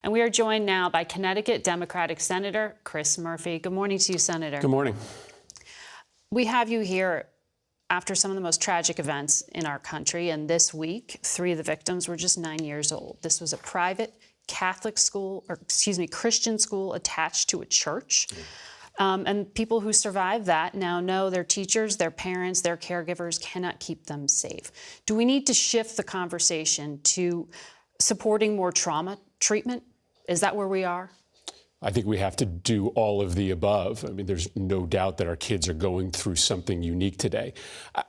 And we are joined now by Connecticut Democratic Senator Chris Murphy. Good morning to you, Senator. Good morning. We have you here after some of the most tragic events in our country. And this week, 3 of the victims were just 9 years old. This was a private Catholic school, or excuse me, Christian school attached to a church. And people who survived that now know their teachers, their parents, their caregivers cannot keep them safe. Do we need to shift the conversation to supporting more trauma treatment? Is that where we are? I think we have to do all of the above. I mean, there's no doubt that our kids are going through something unique today.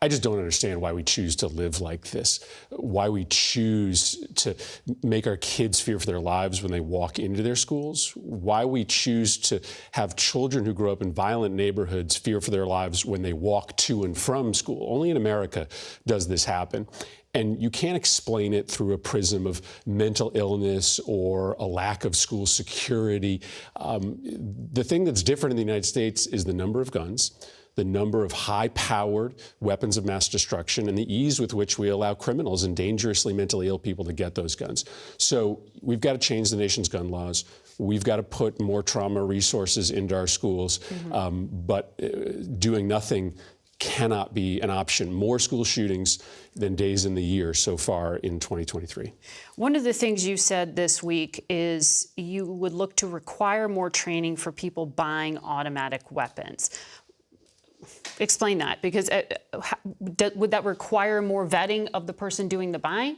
I just don't understand why we choose to live like this, why we choose to make our kids fear for their lives when they walk into their schools, why we choose to have children who grow up in violent neighborhoods fear for their lives when they walk to and from school. Only in America does this happen. And you can't explain it through a prism of mental illness or a lack of school security. The thing that's different in the United States is the number of guns, the number of high-powered weapons of mass destruction, and the ease with which we allow criminals and dangerously mentally ill people to get those guns. So we've got to change the nation's gun laws. We've got to put more trauma resources into our schools, but doing nothing cannot be an option. More school shootings than days in the year so far in 2023. One of the things you said this week is you would look to require more training for people buying automatic weapons. Explain that, because would that require more vetting of the person doing the buying?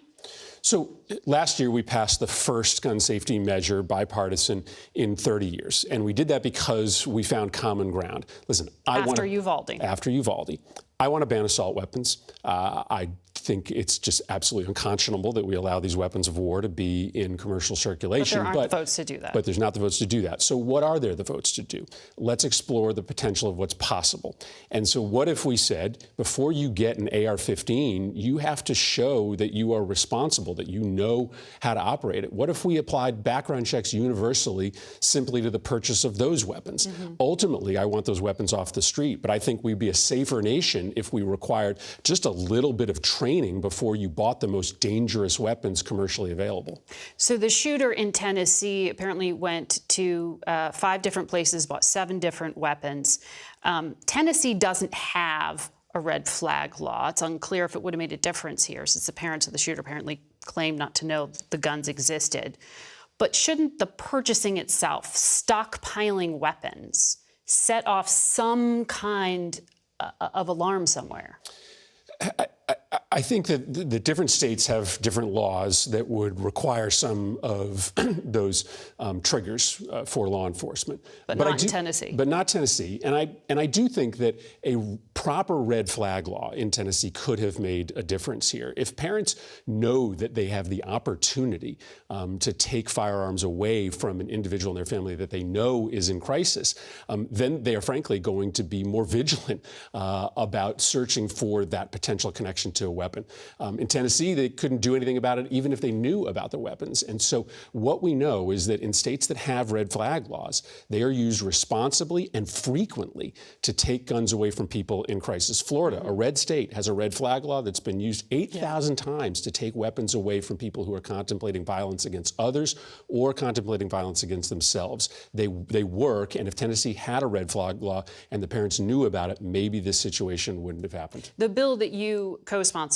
So last year, we passed the first gun safety measure, bipartisan, in 30 years. And we did that because we found common ground. Listen, After Uvalde. After Uvalde. I want to ban assault weapons. I think it's just absolutely unconscionable that we allow these weapons of war to be in commercial circulation. But there aren't the votes to do that. But there's not the votes to do that. So what are there the votes to do? Let's explore the potential of what's possible. And so what if we said, before you get an AR-15, you have to show that you are responsible, that you know how to operate it? What if we applied background checks universally simply to the purchase of those weapons? Ultimately, I want those weapons off the street, but I think we'd be a safer nation if we required just a little bit of training before you bought the most dangerous weapons commercially available. So the shooter in Tennessee apparently went to 5 different places, bought 7 different weapons. Tennessee doesn't have a red flag law. It's unclear if it would have made a difference here, since the parents of the shooter apparently claimed not to know the guns existed. But shouldn't the purchasing itself, stockpiling weapons, set off some kind of alarm somewhere? I think that the different states have different laws that would require some of those triggers for law enforcement. But not in Tennessee. But not Tennessee. And I do think that a proper red flag law in Tennessee could have made a difference here. If parents know that they have the opportunity to take firearms away from an individual in their family that they know is in crisis, then they are frankly going to be more vigilant about searching for that potential connection to a weapon. In Tennessee, they couldn't do anything about it even if they knew about the weapons. And so what we know is that in states that have red flag laws, they are used responsibly and frequently to take guns away from people in crisis. Florida, a red state, has a red flag law that's been used 8,000 times to take weapons away from people who are contemplating violence against others or contemplating violence against themselves. They work, and if Tennessee had a red flag law and the parents knew about it, maybe this situation wouldn't have happened. The bill that you co-sponsored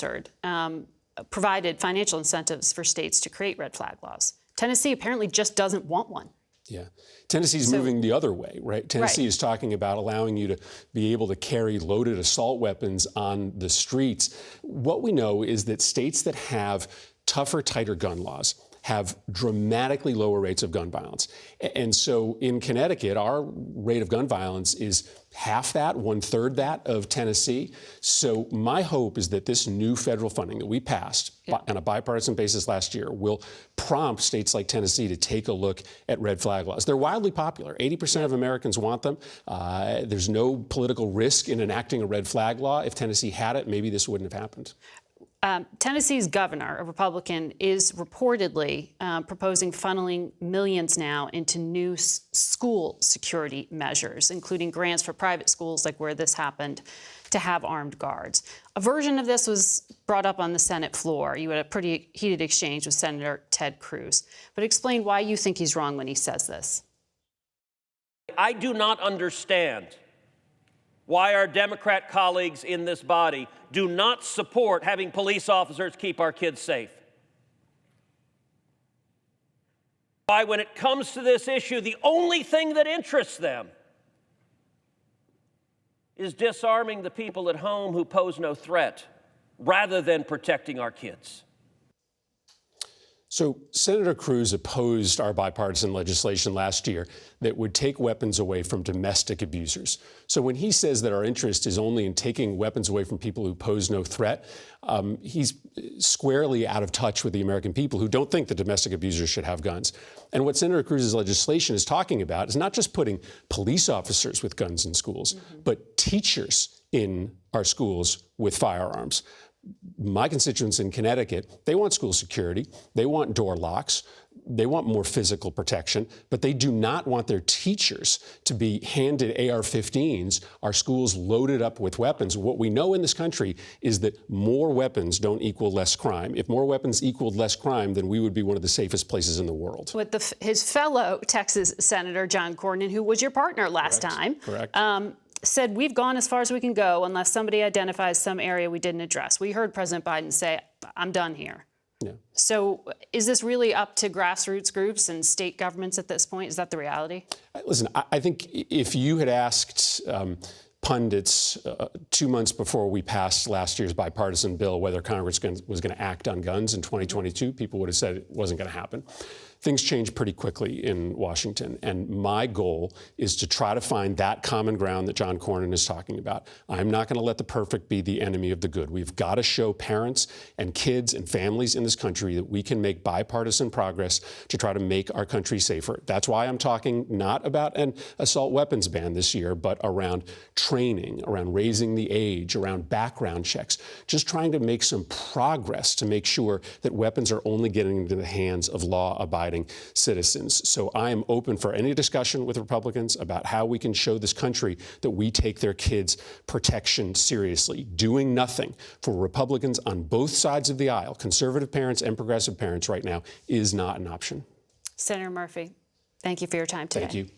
provided financial incentives for states to create red flag laws. Tennessee apparently just doesn't want one. Yeah. Tennessee's moving the other way, right? Tennessee is talking about allowing you to be able to carry loaded assault weapons on the streets. What we know is that states that have tougher, tighter gun laws have dramatically lower rates of gun violence. And so in Connecticut, our rate of gun violence is half that, 1/3 that of Tennessee. So my hope is that this new federal funding that we passed on a bipartisan basis last year will prompt states like Tennessee to take a look at red flag laws. They're wildly popular. 80% of Americans want them. There's no political risk in enacting a red flag law. If Tennessee had it, maybe this wouldn't have happened. Tennessee's governor, a Republican, is reportedly proposing funneling millions now into new school security measures, including grants for private schools like where this happened to have armed guards. A version of this was brought up on the Senate floor. You had a pretty heated exchange with Senator Ted Cruz. But explain why you think he's wrong when he says this. I do not understand why our Democrat colleagues in this body do not support having police officers keep our kids safe. Why, when it comes to this issue, the only thing that interests them is disarming the people at home who pose no threat, rather than protecting our kids. So Senator Cruz opposed our bipartisan legislation last year that would take weapons away from domestic abusers. So when he says that our interest is only in taking weapons away from people who pose no threat, he's squarely out of touch with the American people who don't think that domestic abusers should have guns. And what Senator Cruz's legislation is talking about is not just putting police officers with guns in schools, but teachers in our schools with firearms. My constituents in Connecticut, they want school security, they want door locks, they want more physical protection, but they do not want their teachers to be handed AR-15s, our schools loaded up with weapons. What we know in this country is that more weapons don't equal less crime. If more weapons equaled less crime, then we would be one of the safest places in the world. With his fellow Texas Senator John Cornyn, who was your partner last time. Correct. Said we've gone as far as we can go unless somebody identifies some area we didn't address. We heard President Biden say, I'm done here. Yeah. So is this really up to grassroots groups and state governments at this point? Is that the reality? Listen, I think if you had asked pundits 2 months before we passed last year's bipartisan bill whether Congress was going to act on guns in 2022, people would have said it wasn't going to happen. Things change pretty quickly in Washington, and my goal is to try to find that common ground that John Cornyn is talking about. I'm not going to let the perfect be the enemy of the good. We've got to show parents and kids and families in this country that we can make bipartisan progress to try to make our country safer. That's why I'm talking not about an assault weapons ban this year, but around training, around raising the age, around background checks, just trying to make some progress to make sure that weapons are only getting into the hands of law-abiding citizens. So I am open for any discussion with Republicans about how we can show this country that we take their kids' protection seriously. Doing nothing for Republicans on both sides of the aisle, conservative parents and progressive parents right now, is not an option. Senator Murphy, thank you for your time today. Thank you.